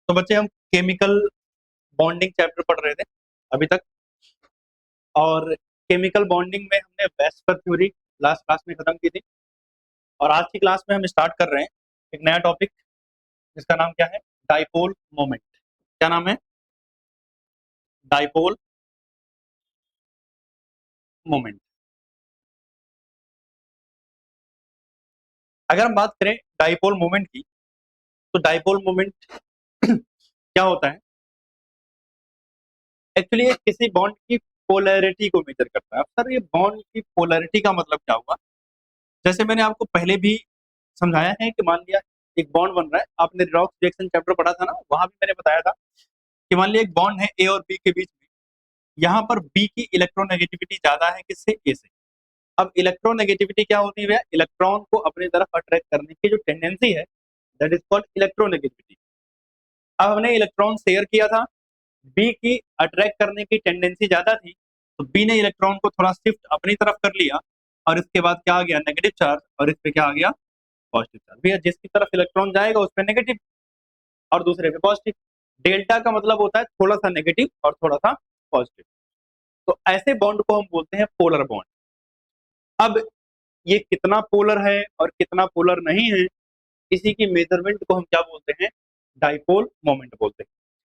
तो बच्चे हम केमिकल बॉन्डिंग चैप्टर पढ़ रहे थे अभी तक, और केमिकल बॉन्डिंग में हमने वेस्पर थ्योरी लास्ट क्लास में खत्म की थी। और आज की क्लास में हम स्टार्ट कर रहे हैं एक नया टॉपिक जिसका नाम क्या है, डाइपोल मोमेंट। क्या नाम है? Dipole moment. अगर हम बात करें डाइपोल मोमेंट की, तो डाइपोल मोमेंट क्या होता है? एक्चुअली ये किसी बॉन्ड की पोलैरिटी को मेजर करता है। अब सर ये बॉन्ड की पोलैरिटी का मतलब क्या हुआ? जैसे मैंने आपको पहले भी समझाया है कि मान लिया एक बॉन्ड बन रहा है, आपने रिडॉक्स रिएक्शन चैप्टर पढ़ा था ना, वहां भी मैंने बताया था कि मान लिया एक बॉन्ड है ए और बी के बीच में, यहाँ पर बी की इलेक्ट्रोनेगेटिविटी ज्यादा है किससे? ए से। अब इलेक्ट्रोनेगेटिविटी क्या होती है भैया? इलेक्ट्रॉन को अपनी तरफ अट्रैक्ट करने की जो टेंडेंसी है, दैट इज कॉल्ड इलेक्ट्रोनेगेटिविटी। अब हमने इलेक्ट्रॉन शेयर किया था, बी की अट्रैक्ट करने की टेंडेंसी ज्यादा थी, तो बी ने इलेक्ट्रॉन को थोड़ा शिफ्ट अपनी तरफ कर लिया, और इसके बाद क्या आ गया? नेगेटिव चार्ज, और इस पे क्या आ गया? Positive charge. भैया जिसकी तरफ इलेक्ट्रॉन जाएगा उस पे नेगेटिव और दूसरे पे पॉजिटिव। डेल्टा का मतलब होता है थोड़ा सा नेगेटिव और थोड़ा सा पॉजिटिव। तो ऐसे बॉन्ड को हम बोलते हैं पोलर बॉन्ड। अब ये कितना पोलर है और कितना पोलर नहीं है, इसी की मेजरमेंट को हम क्या बोलते हैं? डाइपोल मोमेंट बोलते हैं।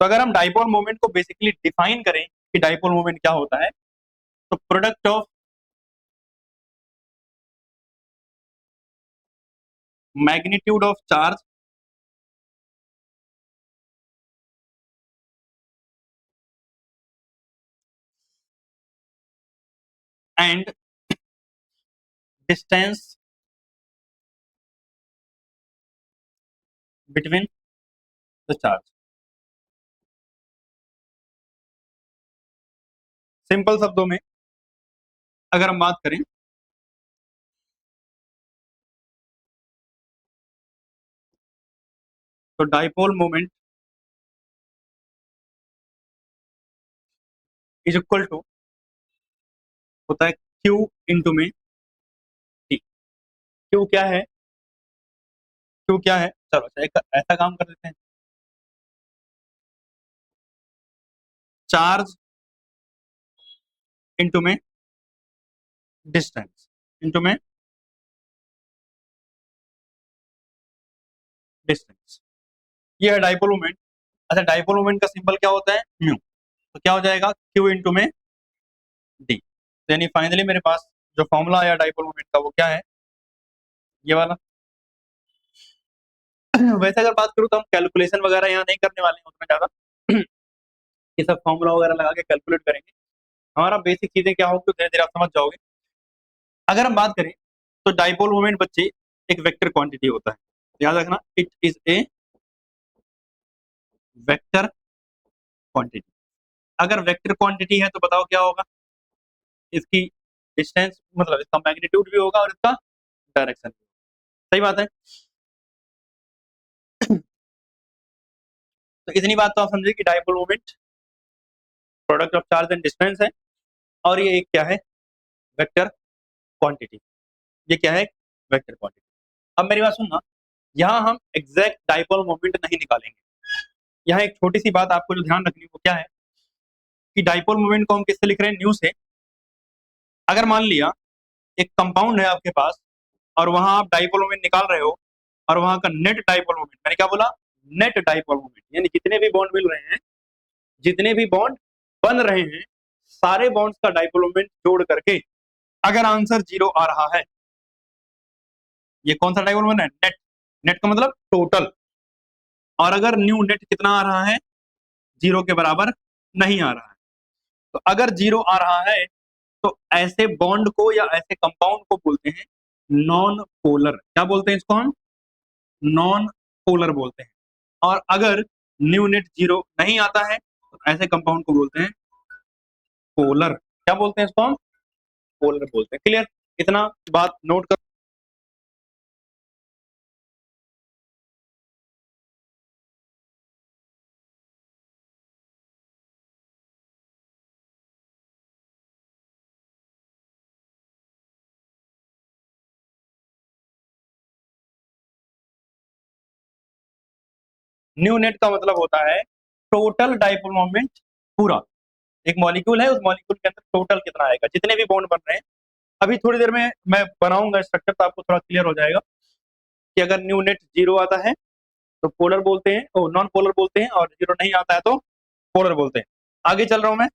तो अगर हम डाइपोल मोमेंट को बेसिकली डिफाइन करें कि डाइपोल मोमेंट क्या होता है, तो product of magnitude of charge and distance between the charge. Simple शब्दों में अगर हम बात करें, तो dipole moment is equal to होता है क्यू इंटू में टी। क्यू क्या है? क्यू क्या है? चलो अच्छा, एक ऐसा काम कर देते हैं, चार्ज इंटू में डिस्टेंस इंटू में डिस्टेंस। ये है डाइपोल मोमेंट। अच्छा, डाइपोल मोमेंट का सिंबल क्या होता है? म्यू। तो क्या हो जाएगा? क्यू इंटू में डी। तो यानी फाइनली मेरे पास जो फॉर्मूला आया डाइपोल मोमेंट का वो क्या है? ये वाला। वैसे अगर बात करूँ तो हम कैलकुलेशन वगैरह यहाँ नहीं करने वाले हैं उतना ज्यादा। ये सब फॉर्मूला वगैरह लगा के कैलकुलेट करेंगे। हमारा बेसिक चीजें क्या होगी धीरे धीरे आप समझ जाओगे। अगर हम बात करें तो डाइपोल मोमेंट बच्चे एक वेक्टर क्वांटिटी होता है, याद रखना, it is a vector quantity. अगर वेक्टर क्वांटिटी है तो बताओ क्या होगा? इसकी डिस्टेंस मतलब इसका मैग्नीट्यूड भी होगा और इसका डायरेक्शन भी। सही बात है। तो इतनी बात तो आप समझे कि dipole moment product of charge and distance है, और ये एक क्या है? Vector quantity. ये क्या है? Vector quantity. अब मेरी बात सुनना, यहाँ हम एग्जैक्ट डाइपोल मोमेंट नहीं निकालेंगे। यहाँ एक छोटी सी बात आपको जो ध्यान रखनी है वो क्या है कि डाइपोल मोमेंट को हम किससे लिख रहे हैं? न्यू से। अगर मान लिया एक कंपाउंड है आपके पास, और वहां आप डाइपोल मोमेंट निकाल रहे हो, और वहां का नेट डाइपोल मोमेंट, मैंने क्या बोला? नेट डाइपोल मोमेंट, यानी जितने भी बॉन्ड मिल रहे हैं, जितने भी बॉन्ड बन रहे हैं, सारे बॉन्ड्स का डाइपोल मोमेंट जोड़ करके अगर आंसर जीरो आ रहा है, ये कौन सा डाइपोल मोमेंट है? नेट। नेट का मतलब टोटल। और अगर न्यू नेट कितना आ रहा है? जीरो के बराबर नहीं आ रहा है। तो अगर जीरो आ रहा है तो ऐसे बॉन्ड को या ऐसे कंपाउंड को बोलते हैं नॉन पोलर। क्या बोलते हैं इसको हम? नॉन पोलर बोलते हैं। और अगर न्यू नेट जीरो नहीं आता है तो ऐसे कंपाउंड को बोलते हैं पोलर। क्या बोलते हैं इसको हम? पोलर बोलते हैं। क्लियर? इतना बात नोट कर। न्यू नेट का मतलब होता है टोटल डाइपोल मोमेंट पूरा। एक मॉलिक्यूल है, उस मॉलिक्यूल के अंदर टोटल कितना आएगा, जितने भी बॉन्ड बन रहे हैं। अभी थोड़ी देर में मैं बनाऊंगा स्ट्रक्चर तो आपको थोड़ा क्लियर हो जाएगा कि अगर न्यू नेट जीरो आता है तो पोलर बोलते हैं, ओ नॉन पोलर बोलते हैं, और जीरो नहीं आता है तो पोलर बोलते हैं। आगे चल रहा हूं मैं।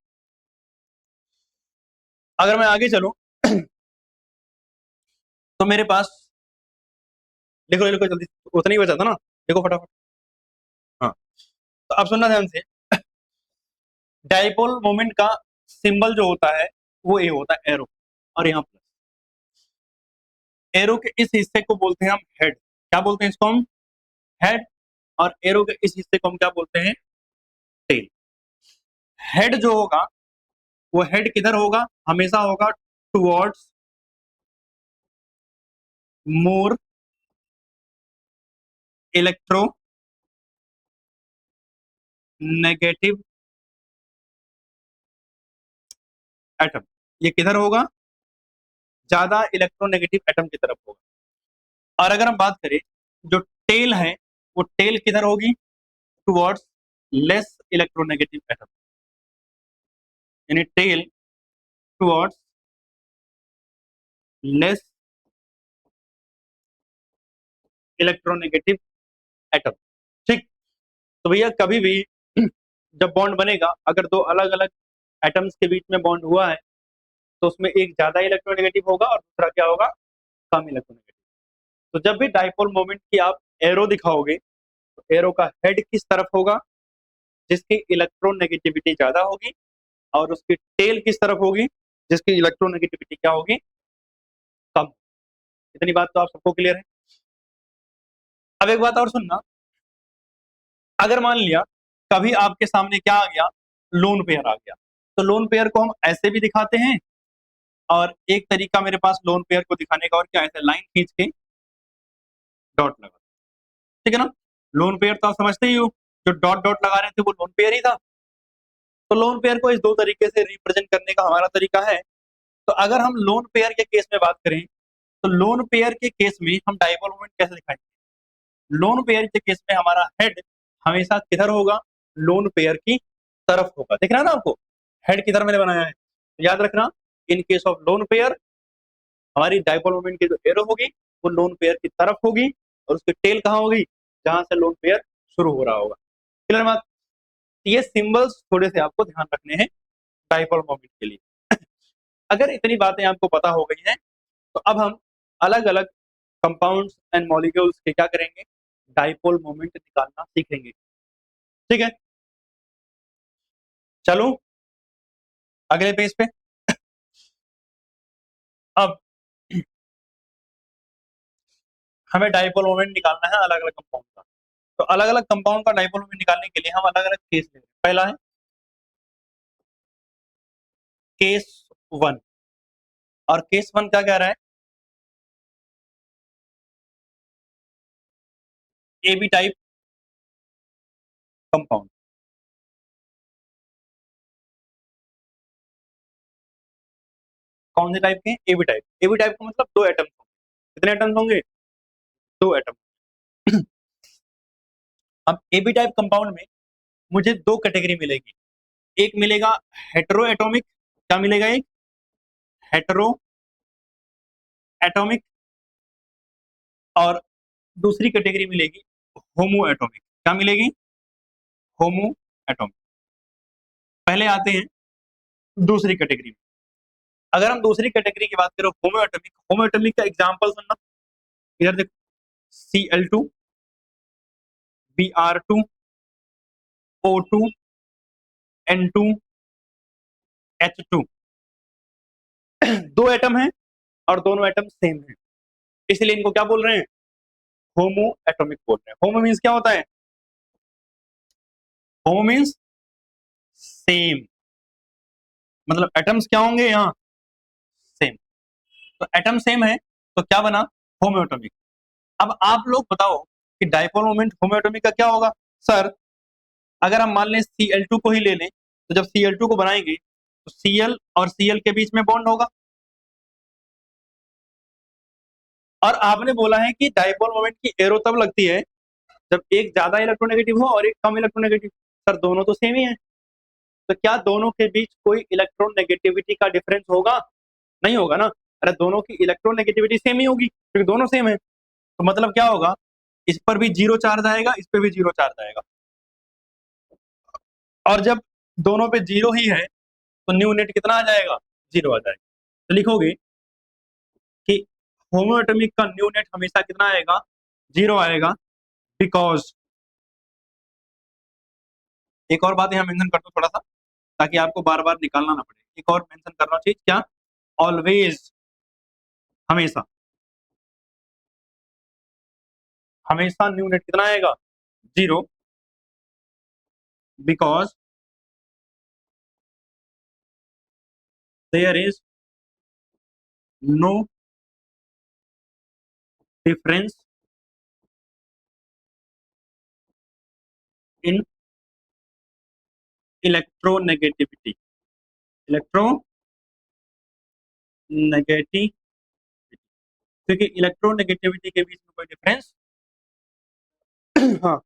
अगर मैं आगे चलूं तो मेरे पास, लिखो लिखो जल्दी, उतना ही बचा था ना, देखो फटाफट। हाँ, तो अब सुनना ध्यान से। डाइपोल मोमेंट का सिंबल जो होता है वो ए होता है, एरो, और यहाँ प्लस। एरो के इस हिस्से को बोलते हैं हम हेड। क्या बोलते हैं इसको हम? हेड। और एरो के इस हिस्से को हम क्या बोलते हैं? टेल। हेड जो होगा वो हेड किधर होगा? हमेशा होगा towards more electro negative atom. ये किधर होगा? ज्यादा इलेक्ट्रोनेगेटिव एटम की तरफ होगा। और अगर हम बात करें जो टेल है, वो टेल किधर होगी? Towards less electronegative atom. यानी tail towards less electronegative atom. ठीक। तो भैया कभी भी जब बॉन्ड बनेगा, अगर दो अलग अलग एटम्स के बीच में बॉन्ड हुआ है तो उसमें एक ज्यादा इलेक्ट्रोनेगेटिव होगा और दूसरा क्या होगा? कम इलेक्ट्रोनेगेटिव। तो जब भी डाइपोल मोमेंट की आप एरो दिखाओगे तो एरो का हेड किस तरफ होगा? जिसकी इलेक्ट्रोनेगेटिविटी ज्यादा होगी, और उसकी टेल किस तरफ होगी? जिसकी इलेक्ट्रोनेगेटिविटी क्या होगी? कम। इतनी बात तो आप सबको क्लियर है। अब एक बात और सुनना। अगर मान लिया कभी आपके सामने क्या आ गया? लोन पेयर आ गया। तो लोन पेयर को हम ऐसे भी दिखाते हैं, और एक तरीका मेरे पास लोन पेयर को दिखाने का और क्या, ऐसे लाइन खींच के डॉट लगा। ठीक है ना? लोन पेयर तो आप समझते ही हो, जो डॉट डॉट लगा रहे थे वो लोन पेयर ही था। तो लोन पेयर को इस दो तरीके से रिप्रेजेंट करने का हमारा तरीका है। तो अगर हम लोन पेयर के केस में बात करें तो लोन पेयर के केस में हम डाइपोल मोमेंट कैसे दिखाएंगे? लोन पेयर के केस में हमारा हेड हमेशा किधर होगा? लोन पेयर की तरफ होगा। दिख रहा है ना आपको? हेड किधर मैंने बनाया है, तो याद रखना, in case of lone pair हमारी डाइपोल मोमेंट की जो एरो होगी वो लोन पेयर की तरफ होगी, और उसकी टेल कहाँ होगी? जहां से लोन पेयर शुरू हो रहा होगा। क्लियर बात? ये सिंबल्स थोड़े से आपको ध्यान रखने हैं डाइपोल मोमेंट के लिए। अगर इतनी बातें आपको पता हो गई हैं तो अब हम अलग अलग कंपाउंड्स एंड मॉलिक्यूल्स के क्या करेंगे? डाइपोल मोमेंट निकालना सीखेंगे। ठीक है, चलो अगले पेज पे। अब हमें डाइपोल मोमेंट निकालना है अलग अलग कंपाउंड का। तो अलग अलग कंपाउंड का डाइपोल मोमेंट निकालने के लिए हम अलग अलग केस लेंगे। पहला है केस वन। और केस वन क्या कह रहा है? A B type compound. कौन से टाइप के? A B type. A B type का मतलब दो एटम्स होंगे। कितने एटम्स होंगे? दो एटम। अब ए बी टाइप कंपाउंड में मुझे दो कैटेगरी मिलेगी। एक मिलेगा हेटेरो एटॉमिक। क्या मिलेगा? एक हेटेरो एटॉमिक, और दूसरी कैटेगरी मिलेगी होमो एटॉमिक। क्या मिलेगी? होमो एटॉमिक। पहले आते हैं दूसरी कैटेगरी में। अगर हम दूसरी कैटेगरी की बात करें होमो एटॉमिक, होमो एटॉमिक का एग्जांपल सुनना। इधर देखो, Cl2, Br2, O2, N2, H2। दो एटम हैं और दोनों एटम सेम हैं, इसलिए इनको क्या बोल रहे हैं? होमो एटॉमिक बोल रहे हैं। होमो मीन्स क्या होता है? होमो मीन्स सेम। मतलब एटम्स क्या होंगे यहाँ? सेम। तो एटम सेम है तो क्या बना? होमो एटॉमिक। अब आप लोग बताओ कि डाइपोल मोमेंट होमो एटॉमिक का क्या होगा? सर अगर हम मान लें Cl2 को ही ले लें, तो जब Cl2 को बनाएंगे तो Cl और Cl के बीच में बॉन्ड होगा। और आपने बोला है कि डाइपोल मोमेंट की एरो तब लगती है जब एक ज्यादा इलेक्ट्रोनेगेटिव हो और एक कम इलेक्ट्रोनेगेटिव, सर दोनों तो सेम ही है, तो क्या दोनों के बीच कोई इलेक्ट्रोनेगेटिविटी का डिफरेंस होगा? नहीं होगा ना। अरे दोनों की इलेक्ट्रोनेगेटिविटी सेम ही होगी क्योंकि दोनों सेम है, तो मतलब क्या होगा, इस पर भी जीरो चार्ज आएगा, इस पर भी जीरो चार्ज आएगा। और जब दोनों पे जीरो ही है तो न्यू नेट कितना आ जाएगा? जीरो आ जाएगा। तो लिखोगे कि होमोएटॉमिक का न्यू नेट हमेशा कितना आएगा? जीरो आएगा, बिकॉज, एक और बात यहाँ मेंशन कर दो थोड़ा सा ताकि आपको बार बार निकालना ना पड़े, एक और मेंशन करना चाहिए क्या? ऑलवेज, हमेशा, हमेशा न्यू नेट कितना आएगा? Zero, because there is no difference in electronegativity, electronegativity, क्योंकि इलेक्ट्रोनेगेटिविटी के बीच में कोई डिफरेंस हाँ,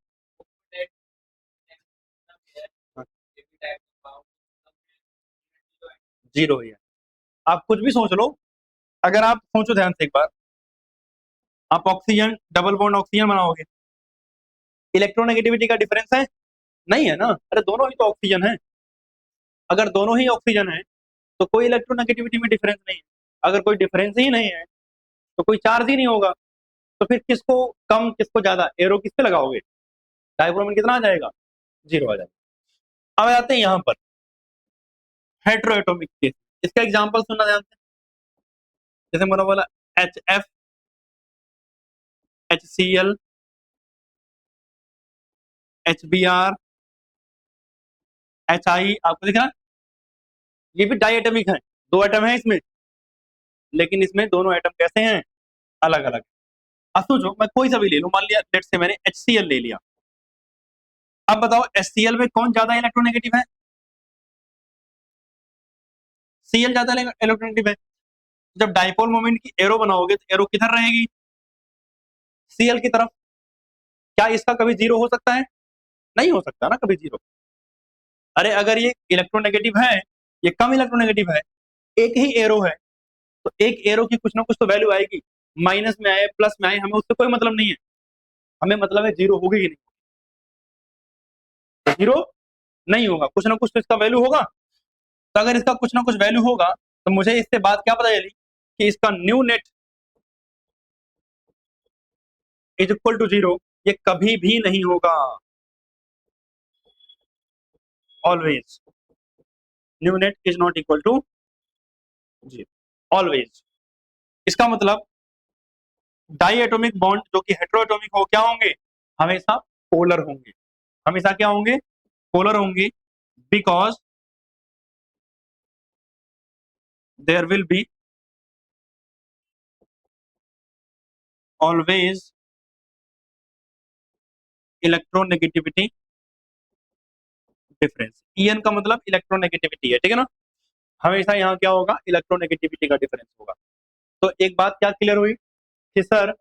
जीरो ही है। आप कुछ भी सोच लो, अगर आप सोचो ध्यान से एक बार, आप ऑक्सीजन डबल बॉन्ड ऑक्सीजन बनाओगे, इलेक्ट्रोनेगेटिविटी का डिफरेंस है? नहीं है ना। अरे दोनों ही तो ऑक्सीजन है, अगर दोनों ही ऑक्सीजन है तो कोई इलेक्ट्रोनेगेटिविटी में डिफरेंस नहीं है। अगर कोई डिफरेंस ही नहीं है तो कोई चार्ज ही नहीं होगा, तो फिर किसको कम किसको ज्यादा एरो किस पे लगाओगे? डायब्रोमीन कितना आ जाएगा? जीरो आ जाएगा। अब आते हैं यहाँ पर हेट्रोएटॉमिक केस, इसका एग्जांपल सुनना ध्यान से। जैसे मैंने बोला HF, HCl, HBr, HI, आपको दिख रहा है? ये भी डाई एटमिक है, दो एटम है इसमें, लेकिन इसमें दोनों एटम कैसे हैं? अलग अलग। अब सोचो, मैं कोई सा भी ले लूं, मान लिया लेट से मैंने HCl ले लिया। अब बताओ HCl में कौन ज्यादा इलेक्ट्रोनेगेटिव है? Cl ज्यादा इलेक्ट्रोनेगेटिव है। जब डाइपोल मोमेंट की एरो बनाओगे तो एरो किधर रहेगी? Cl की तरफ। क्या इसका कभी जीरो हो सकता है? नहीं हो सकता ना कभी जीरो। अरे अगर ये इलेक्ट्रोनेगेटिव है, ये कम इलेक्ट्रोनेगेटिव है, एक ही एरो है, तो एक एरो की कुछ ना कुछ तो वैल्यू आएगी, माइनस में आए प्लस में आए, हमें उससे कोई मतलब नहीं है, हमें मतलब है जीरो होगी कि नहीं। जीरो नहीं होगा, कुछ ना कुछ तो इसका वैल्यू होगा। तो अगर इसका कुछ ना कुछ वैल्यू होगा तो मुझे इससे बात क्या पता चली कि इसका mu net is equal to zero. ये कभी भी नहीं होगा, always mu net is not equal to zero, always. इसका मतलब डाई एटॉमिक बॉन्ड जो कि हेटेरोएटॉमिक हो क्या होंगे? हमेशा पोलर होंगे। हमेशा क्या होंगे? पोलर होंगे, because there will be always electronegativity difference. EN का मतलब इलेक्ट्रोनेगेटिविटी है, ठीक है ना। हमेशा यहाँ क्या होगा? इलेक्ट्रोनेगेटिविटी का डिफरेंस होगा। तो एक बात क्या क्लियर हुई कि सर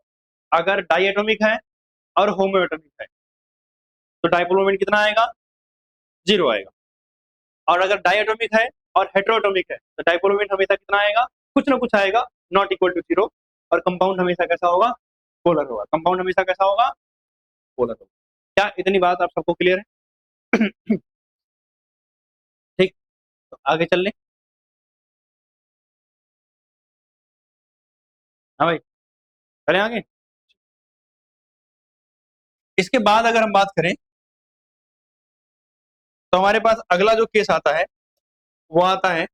अगर डाइएटॉमिक है और होमोएटॉमिक है तो डाइपोल मोमेंट कितना आएगा? जीरो आएगा। और अगर डाइएटॉमिक है और हेटेरोएटॉमिक है तो डाइपोल मोमेंट हमेशा कितना आएगा? कुछ ना कुछ आएगा, नॉट इक्वल टू जीरो। और कंपाउंड हमेशा कैसा होगा? पोलर होगा। कंपाउंड हमेशा कैसा होगा? पोलर होगा। क्या इतनी बात आप सबको क्लियर है? ठीक, तो आगे चल लें। हाँ भाई, चले आगे। इसके बाद अगर हम बात करें तो हमारे पास अगला जो केस आता है वो आता है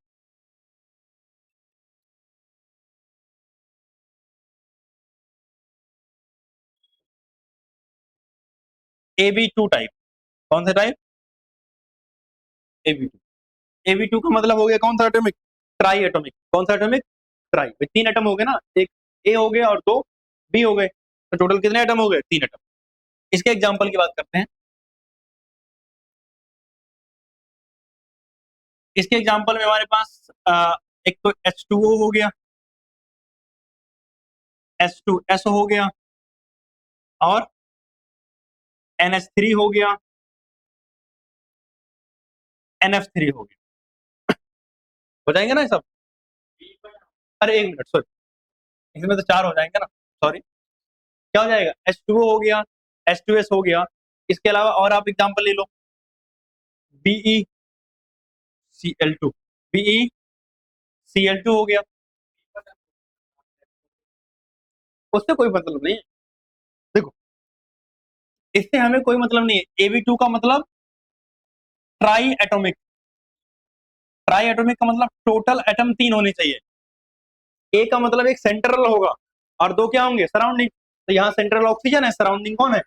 AB2 टाइप। कौन सा टाइप? AB2। AB2 का मतलब हो गया कौन सा एटॉमिक? Try atomic. कौन सा एटॉमिक? ट्राई। तीन एटम हो गए ना, एक ए हो गया और दो बी हो गए, तो टोटल कितने एटम हो गए? तीन एटम। इसके एग्जांपल की बात करते हैं। इसके एग्जांपल में हमारे पास एक तो H2O हो गया, H2SO हो गया, और NH3 हो गया, NF3 हो गया, हो जाएंगे ना ये सब? अरे एक मिनट, सॉरी, इसमें तो चार हो जाएंगे ना, सॉरी। क्या हो जाएगा? H2O हो गया, H2S हो गया, इसके अलावा और आप एग्जांपल ले लो, BeCl2, BeCl2 हो गया, उससे कोई मतलब नहीं है। देखो, इससे हमें कोई मतलब नहीं है। Ab2 का मतलब ट्राई एटोमिक, ट्राई एटोमिक का मतलब टोटल एटम 3 होने चाहिए। ए का मतलब एक सेंट्रल होगा और दो क्या होंगे? सराउंडिंग। तो यहाँ सेंट्रल ऑक्सीजन है, सराउंडिंग कौन है?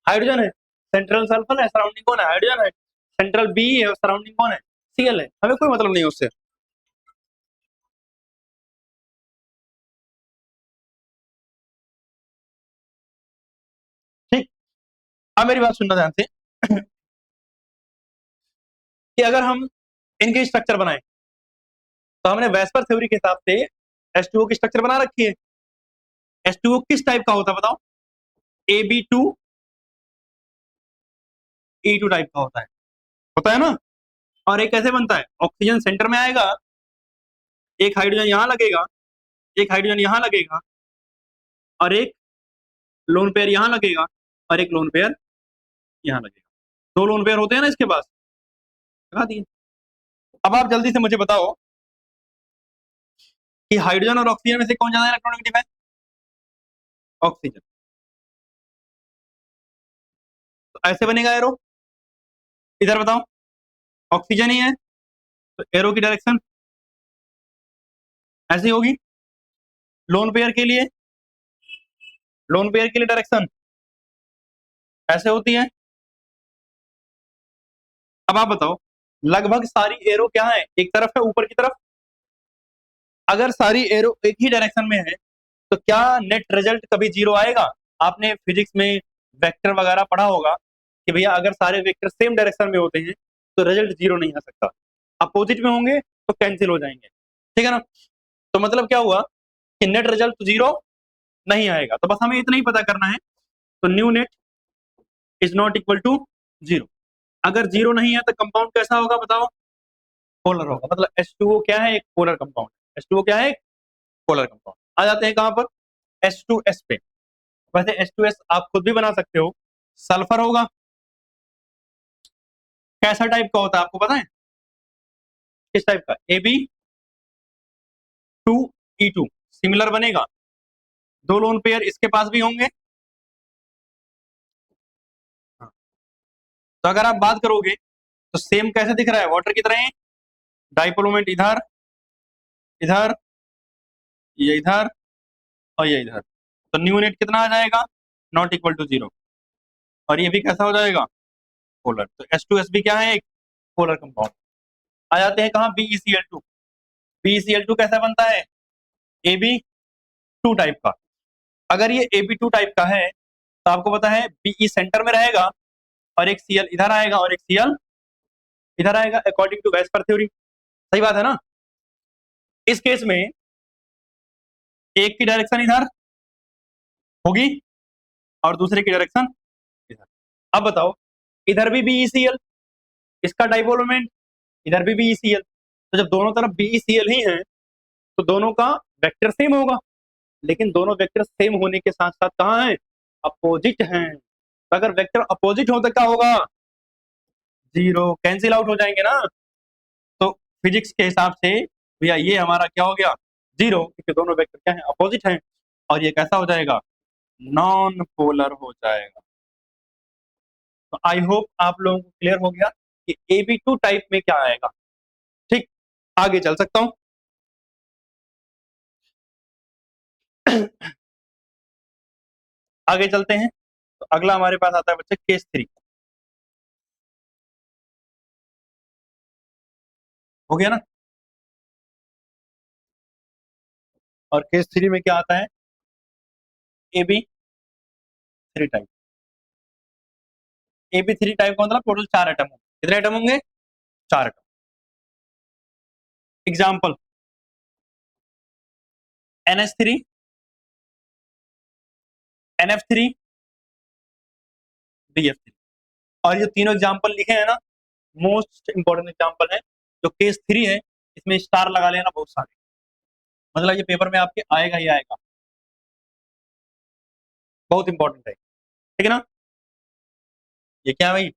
हाइड्रोजन है। सेंट्रल सल्फर है, सराउंडिंग कौन है? हाइड्रोजन है। सेंट्रल बी है, सराउंडिंग कौन है? Cl है। हमें कोई मतलब नहीं है उससे। ठीक। अब मेरी बात सुनना ध्यान से कि अगर हम इनके स्ट्रक्चर बनाए तो हमने वेस्पर थ्योरी के हिसाब से H2O की स्ट्रक्चर बना रखी है। H2O किस टाइप का होता है बताओ? Ab2E2 टाइप का होता है ना? और एक कैसे बनता है? ऑक्सीजन सेंटर में आएगा, एक हाइड्रोजन यहाँ लगेगा, एक हाइड्रोजन यहाँ लगेगा, और एक लोन पेयर यहाँ लगेगा, और एक लोन पेयर यहाँ लगेगा। दो लोन पेयर होते हैं ना इसके पास, लगा दिए। अब आप जल्दी से मुझे बताओ कि हाइड्रोजन और ऑक्सीजन में से कौन ज्यादा इलेक्ट्रॉनिक है? ऑक्सीजन। तो ऐसे बनेगा एरो, इधर बताओ, ऑक्सीजन ही है तो एरो की डायरेक्शन ऐसी होगी। लोन पेयर के लिए, लोन पेयर के लिए डायरेक्शन ऐसे होती है। अब आप बताओ, लगभग सारी एरो क्या है? एक तरफ है, ऊपर की तरफ। अगर सारी एरो एक ही डायरेक्शन में है तो क्या नेट रिजल्ट कभी जीरो आएगा? आपने फिजिक्स में वेक्टर वगैरह पढ़ा होगा कि भैया अगर सारे वेक्टर सेम डायरेक्शन में होते हैं तो रिजल्ट जीरो नहीं आ सकता, अपोजिट में होंगे तो कैंसिल हो जाएंगे। ठीक है ना? तो मतलब क्या हुआ कि नेट रिजल्ट जीरो नहीं आएगा। तो बस हमें इतना ही पता करना है। तो mu net is not equal to zero. अगर जीरो नहीं है तो कंपाउंड कैसा होगा बताओ? पोलर होगा। मतलब H2O क्या है? एक पोलर कंपाउंड। H2O क्या है? एक पोलर कंपाउंड। आ जाते हैं कहां पर? H2S पे। वैसे H2S आप खुद भी बना सकते हो। सल्फर होगा, कैसा टाइप का होता है आपको पता है? किस टाइप का? Ab2E2 सिमिलर बनेगा। दो लोन पेयर इसके पास भी होंगे। हाँ। तो अगर आप बात करोगे तो सेम कैसे दिख रहा है? वाटर की तरह। डाइपोल मोमेंट इधर, इधर, ये इधर, और ये इधर। तो न्यू नेट कितना आ जाएगा? Not equal to zero. और ये भी कैसा हो जाएगा? पोलर। तो H2S भी क्या है? एक पोलर कंपाउंड। आ जाते हैं कहाँ? BeCl2। BeCl2 कैसा बनता है? Ab2 टाइप का। अगर ये Ab2 टाइप का है तो आपको पता है Be सेंटर में रहेगा, और एक Cl इधर आएगा, और एक Cl इधर आएगा, अकॉर्डिंग टू वेस्पर थ्योरी। सही बात है ना? इस केस में एक की डायरेक्शन इधर होगी और दूसरे की डायरेक्शन इधर। अब बताओ, इधर भी BeCl, इसका डाइपोल मोमेंट, इधर भी BeCl। तो जब दोनों तरफ BeCl ही है तो दोनों का वेक्टर सेम होगा। लेकिन दोनों वेक्टर सेम होने के साथ साथ कहाँ है? अपोजिट हैं। तो अगर वेक्टर अपोजिट हो तो क्या होगा? जीरो, कैंसिल आउट हो जाएंगे ना। तो फिजिक्स के हिसाब से भैया ये हमारा क्या हो गया? जीरो, क्योंकि दोनों वेक्टर क्या है? अपोजिट हैं। और ये कैसा हो जाएगा? नॉन पोलर हो जाएगा। तो आई होप आप लोगों को क्लियर हो गया कि Ab2 टाइप में क्या आएगा। ठीक, आगे चल सकता हूं। आगे चलते हैं। तो अगला हमारे पास आता है बच्चे केस 3। हो गया ना? और केस 3 में क्या आता है? AB3 type. AB3 टाइप का मतलब टोटल 4 एटम होंगे। कितने एटम होंगे? 4 atom. Example, NH3, NF3, BF3। और ये तीनों एग्जाम्पल लिखे हैं ना, मोस्ट इंपॉर्टेंट एग्जाम्पल है। जो केस 3 है इसमें स्टार लगा लेना बहुत सारे, मतलब ये पेपर में आपके आएगा ही आएगा, बहुत इंपॉर्टेंट है, ठीक है ना। ये क्या है भाई,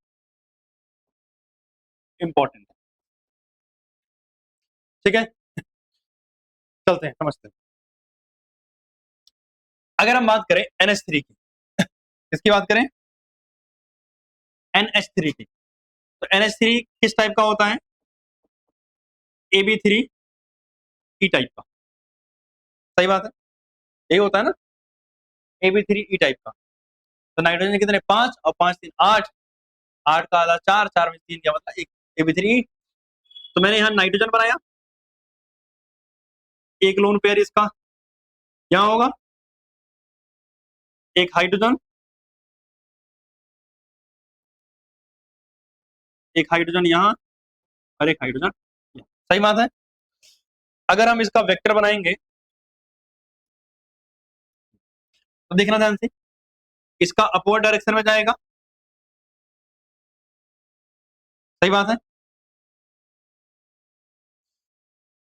इंपॉर्टेंट है, ठीक है। चलते हैं समझते हैं। अगर हम बात करें NH3 की, किसकी बात करें, NH3 की, तो NH3 किस टाइप का होता है, AB3 ई टाइप का, सही बात है, यही होता है ना, AB3 ई टाइप का। तो नाइट्रोजन कितने, 5 और 5 3 8, 8 का आधा 4, 4 में 3 क्या मतलब 1, AB3। तो मैंने यहाँ नाइट्रोजन बनाया, एक लोन पेयर इसका यहाँ होगा, एक हाइड्रोजन, एक हाइड्रोजन यहाँ और एक हाइड्रोजन यहाँ, सही बात है। अगर हम इसका वेक्टर बनाएंगे तो देखना ध्यान से, इसका अपवर्ड डायरेक्शन में जाएगा, सही बात है।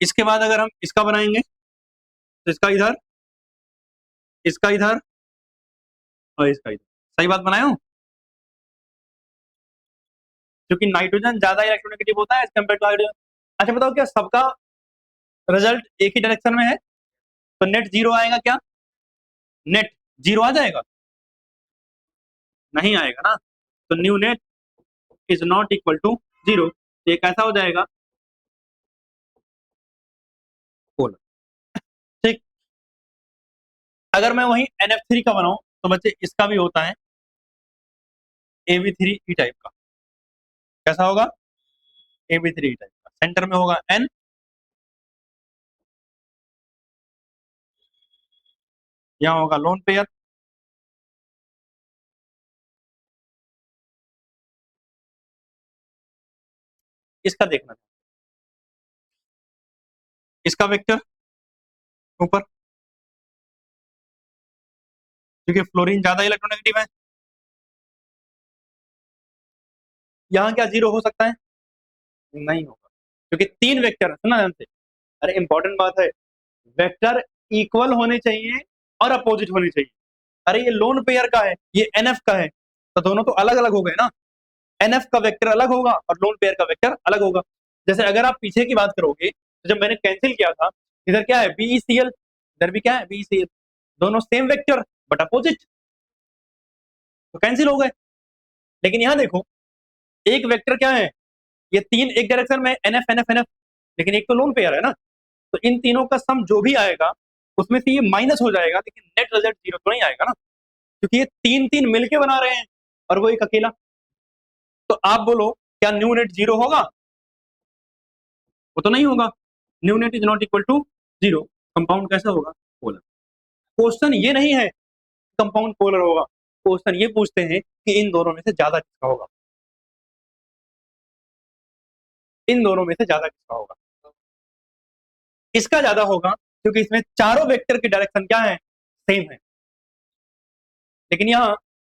इसके बाद अगर हम इसका बनाएंगे तो इसका इधर, इसका इधर और इसका इधर, सही बात बनाया हूं। क्योंकि नाइट्रोजन ज्यादा इलेक्ट्रोनेगेटिव होता है एज कम्पेयर टू हाइड्रोजन। अच्छा बताओ, क्या सबका रिजल्ट एक ही डायरेक्शन में है, तो नेट जीरो आएगा क्या, नेट जीरो आ जाएगा, नहीं आएगा ना। तो mu net is not equal to zero, तो ये कैसा हो जाएगा, पोलर, ठीक। अगर मैं वही NF3 का बनाऊं तो बच्चे इसका भी होता है AB3 ई टाइप का, कैसा होगा, AB3 ई टाइप का, सेंटर में होगा N, यहाँ होगा लोन पेयर, इसका देखना, इसका वेक्टर ऊपर, क्योंकि फ्लोरीन ज्यादा इलेक्ट्रोनेगेटिव है, यहाँ क्या जीरो हो सकता है, नहीं होगा, क्योंकि तीन वेक्टर है, सुना ध्यान से, अरे इंपॉर्टेंट बात है, वेक्टर इक्वल होने चाहिए और अपोजिट होने चाहिए। अरे ये लोन पेयर का है, ये NF का है, तो दोनों तो अलग अलग हो गए ना, NF का वेक्टर अलग होगा और लोन पेयर का वेक्टर अलग होगा। जैसे अगर आप पीछे की बात करोगे तो जब मैंने कैंसिल किया था, इधर क्या है BeCl, इधर भी क्या है BeCl, दोनों सेम वेक्टर बट अपोजिट, तो कैंसिल हो गए। लेकिन यहाँ देखो, एक वेक्टर क्या है, ये तीन एक डायरेक्शन में NF NF NF, लेकिन एक तो लोन पेयर है ना, तो इन तीनों का सम जो भी आएगा उसमें से ये माइनस हो जाएगा, लेकिन नेट रिजल्ट जीरो तो नहीं आएगा ना, क्योंकि ये तीन तीन मिलके बना रहे हैं और वो एक अकेला। तो आप बोलो क्या न्यू नेट जीरो होगा, वो तो नहीं होगा, mu net is not equal to zero, compound कैसा होगा, पोलर। क्वेश्चन ये नहीं है कंपाउंड पोलर होगा, क्वेश्चन ये पूछते हैं कि इन दोनों में से ज्यादा किसका होगा, इन दोनों में से ज्यादा किसका होगा, इसका ज्यादा होगा, क्योंकि इसमें चारों वेक्टर की डायरेक्शन क्या है, सेम है। लेकिन यहाँ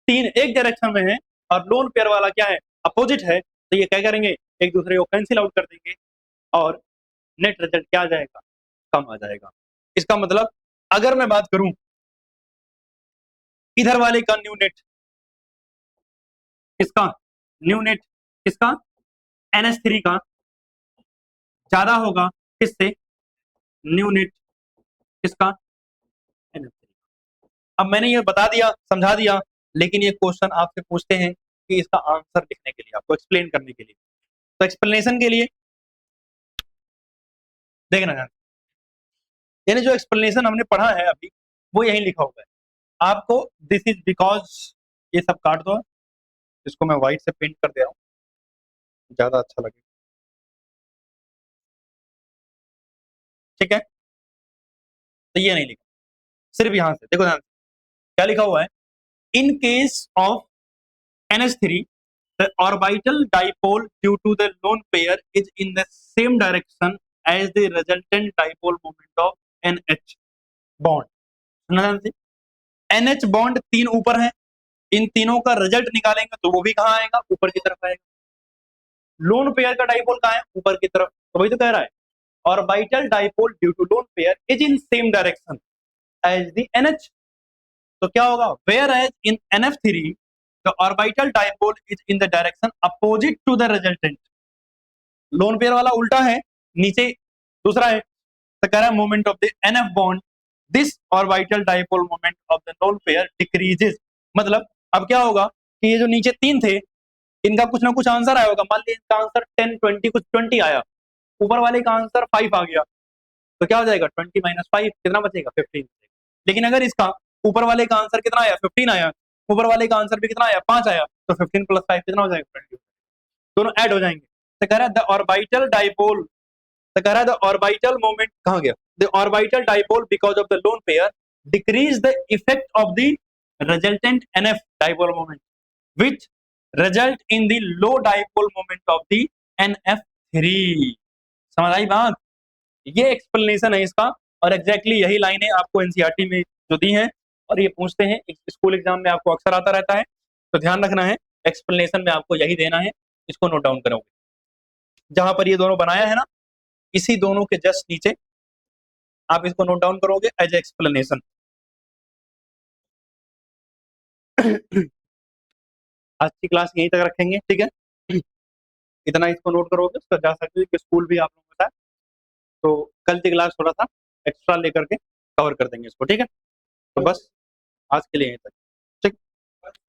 तीन एक डायरेक्शन में है और लोन पेयर वाला क्या है, अपोजिट है, तो ये क्या करेंगे, एक दूसरे को कैंसिल आउट कर देंगे और नेट रिजल्ट क्या आ जाएगा, कम आ जाएगा। इसका मतलब अगर मैं बात करूं इधर वाले का न्यू नेट, इसका न्यू नेट, इसका NH3 का ज्यादा होगा किससे, न्यू नेट इसका NH3। अब मैंने ये बता दिया, समझा दिया, लेकिन ये क्वेश्चन आपसे पूछते हैं कि इसका आंसर लिखने के लिए, आपको एक्सप्लेन करने के लिए, तो एक्सप्लेनेशन के लिए देखना है, यानी जो एक्सप्लेनेशन हमने पढ़ा है अभी वो यही लिखा हुआ है आपको, दिस इज बिकॉज, ये सब काट दो, इसको मैं व्हाइट से पेंट कर दे रहा हूँ ज्यादा अच्छा लगे, ठीक है। तो ये नहीं लिखा, सिर्फ यहां से देखो ध्यान से क्या लिखा हुआ है, in case of NH3 the orbital dipole due to the lone pair is in the same direction as the resultant dipole moment of NH bond। NH bond तीन ऊपर है, इन तीनों का रिजल्ट निकालेंगे तो वो भी कहाँ आएगा, ऊपर की तरफ आएगा। लोन पेयर का डाइपोल कहाँ है, ऊपर की तरफ, तो वही तो कह रहा है orbital dipole due to lone pair is in same direction as the NH। तो क्या होगा, whereas in NF3 the orbital dipole is in the direction opposite to the resultant. Lone pair वाला उल्टा है, नीचे दूसरा है, तो कह रहा है moment of the NF bond this orbital dipole moment of the lone pair decreases. मतलब अब क्या होगा कि ये जो नीचे तीन थे इनका कुछ ना कुछ आंसर आया होगा, मान लीजिए इनका आंसर 10 20 कुछ 20 आया, ऊपर वाले का आंसर 5 आ गया, तो क्या हो जाएगा 20 - 5 कितना बचेगा 15। लेकिन अगर इसका ऊपर वाले का आंसर कितना आया 15 आया, ऊपर वाले का आंसर भी कितना आया 5 आया, तो 15 + 5 कितना हो जाएगा 20, दोनों ऐड हो जाएंगे। तो कह रहा है द ऑर्बिटल डाइपोल, तो कह रहा है द ऑर्बिटल मोमेंट कहां गया, the orbital dipole because of the lone pair decrease the effect of the resultant NF dipole moment which result in the low dipole moment of the NF3। समझ आई बात, ये explanation है इसका, और exactly यही लाइनें आपको एनसीईआरटी में जो दी हैं और ये पूछते हैं स्कूल एग्जाम में, आपको अक्सर आता रहता है, तो ध्यान रखना है एक्सप्लेनेशन में आपको यही देना है, इसको नोट डाउन करोगे। जहां पर ये दोनों बनाया है ना, इसी दोनों के जस्ट नीचे आप इसको नोट डाउन करोगे एज एक्सप्लेनेशन। आज की क्लास यहीं तक रखेंगे, ठीक है। इतना इसको नोट करोगे, उसका जा सकते हो कि स्कूल भी आप लोगों के साथ, तो कल की क्लास थोड़ा सा एक्स्ट्रा लेकर के कवर कर देंगे इसको, ठीक है। तो बस आज के लिए यहीं तक।